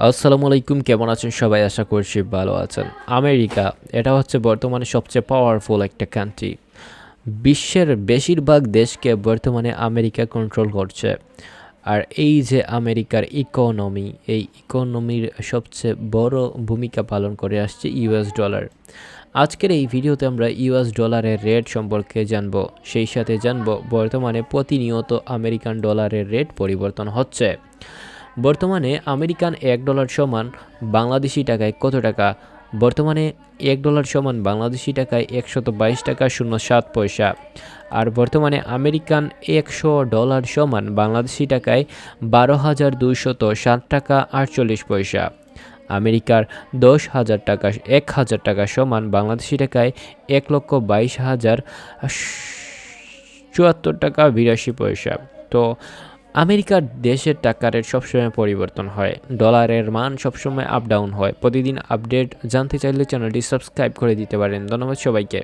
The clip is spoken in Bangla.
আসসালামু আলাইকুম, কেমন আছেন সবাই? আশা করছি ভালো আছেন। আমেরিকা এটা হচ্ছে বর্তমানে সবচেয়ে পাওয়ারফুল একটা কান্ট্রি। বিশ্বের বেশিরভাগ দেশকে বর্তমানে আমেরিকা কন্ট্রোল করছে। আর এই যে আমেরিকার ইকোনমি, এই ইকোনমির সবচেয়ে বড় ভূমিকা পালন করে আসছে ইউএস ডলার। আজকের এই ভিডিওতে আমরা ইউএস ডলারের রেট সম্পর্কে জানব, সেই সাথে জানব বর্তমানে প্রতিনিয়ত আমেরিকান ডলারের রেট পরিবর্তন হচ্ছে। বর্তমানে আমেরিকান $1 সমান বাংলাদেশি টাকায় কত টাকা? বর্তমানে $1 সমান বাংলাদেশি টাকায় 122 টাকা 07 পয়সা। আর বর্তমানে আমেরিকান $100 সমান বাংলাদেশি টাকায় 12,207 টাকা 48 পয়সা। আমেরিকার 10,000 টাকা 1,000 টাকা সমান বাংলাদেশি টাকায় 1,22,074 টাকা 82 পয়সা। তো আমেরিকার দেশের টাকা রেট সবসময় পরিবর্তন হয়, ডলারের মান সবসময় আপ ডাউন হয়। প্রতিদিন আপডেট জানতে চাইলে চ্যানেলটি সাবস্ক্রাইব করে দিতে পারেন। ধন্যবাদ সবাইকে।